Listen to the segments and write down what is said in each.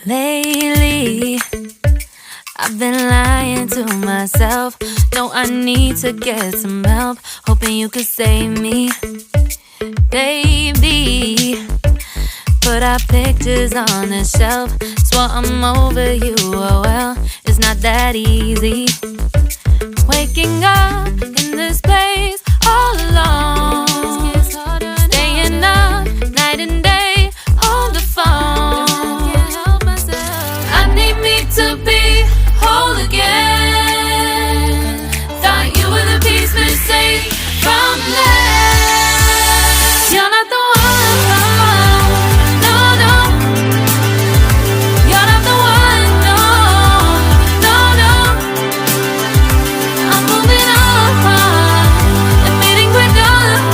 Lately, I've been lying to myself. No, I need to get some help. Hoping you could save me, baby. Put our pictures on the shelf. Swore I'm over you, oh well, it's not that easy. Waking up in this place all alone, staying up night and day on the phone. To be whole again. Thought you were the piece missing from left. You're not the one, no, no. You're not the one, no, no, no. I'm moving on, admitting we're done.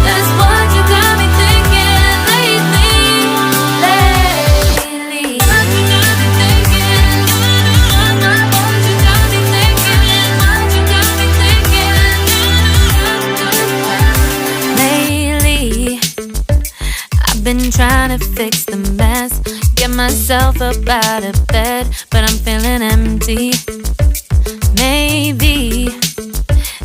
That's what you got me thinking lately. Been trying to fix the mess, get myself up out of bed, but I'm feeling empty. Maybe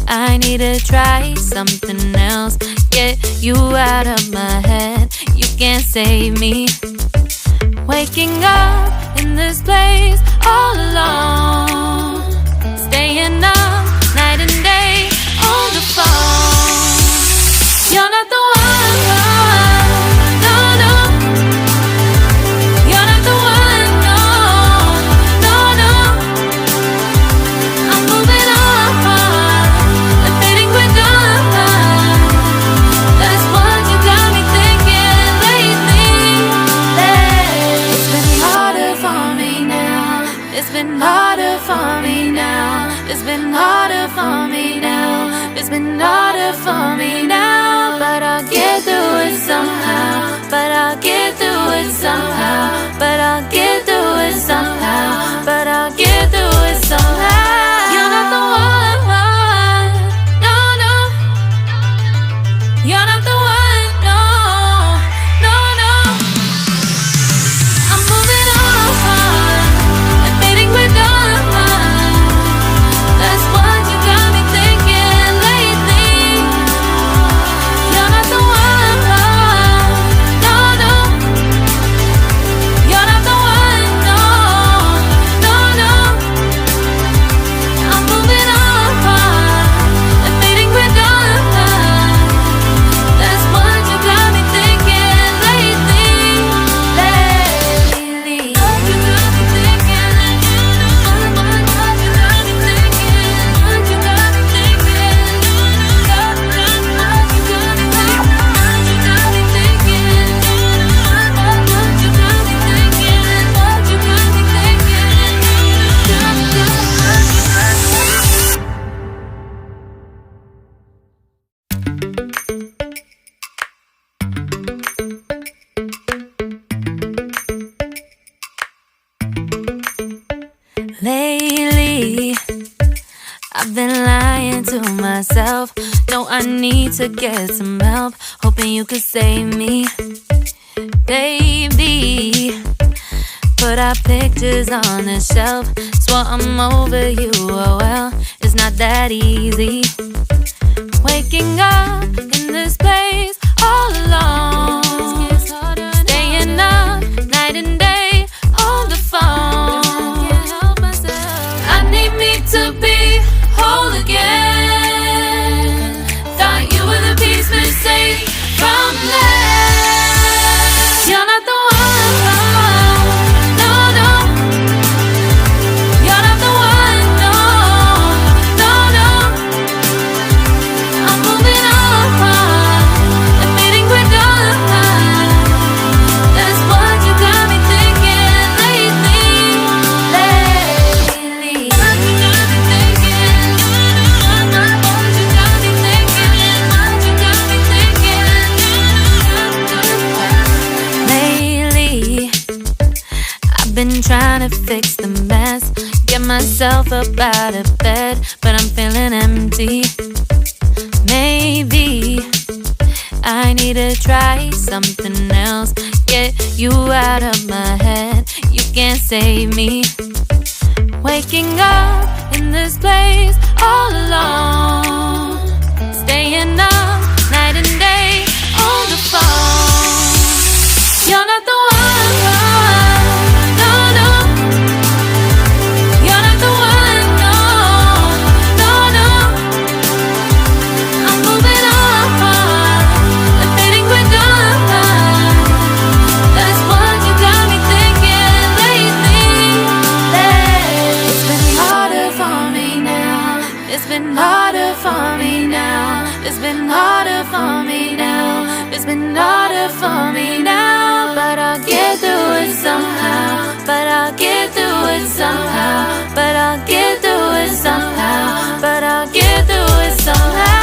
I need to try something else, get you out of my head. You can't save me. Waking up in this place all alone, staying up night and day on the phone. You're not the one. It's been harder for me now. It's been harder for me now. It's been harder for me now. But I'll get through it somehow. But I'll get through it somehow. But I'll get through it somehow. But I'll get through it somehow. You're not the one, no, no. You're not the one, no, no, no. I'm moving on. We're done. That's what you got me thinking lately. You're not the one, no, no. You're not the one, no, no, no. I'm moving on, admitting we're done. That's what you got me thinking lately. What you got me thinking. Lately, I've been lying to myself. No, I need to get some help. Hoping you could save me, baby. Put our pictures on the shelf. Swore I'm over you, oh well, it's not that easy. Waking up in this place all alone, staying up night and day on the phone. To be whole again. Thought you were the piece missing from left. You're not the one, no, no. You're not the one, no, no, no. I'm moving on. trying to fix the mess, get myself up out of bed, but I'm feeling empty. Maybe I need to try something else, get you out of my head. You can't save me. Waking up in this place all alone, staying up night and day on the phone. You're not the one, no, no. You're not the one, no, no, no. I'm moving on, I'm fading quicker. That's what you got me thinking lately. It's been harder for me now. It's been harder for me now. It's been harder for me now. It's been harder for me now. But I'll get through it somehow. But I'll get through it somehow. But I'll get through it somehow. But I'll get through it somehow.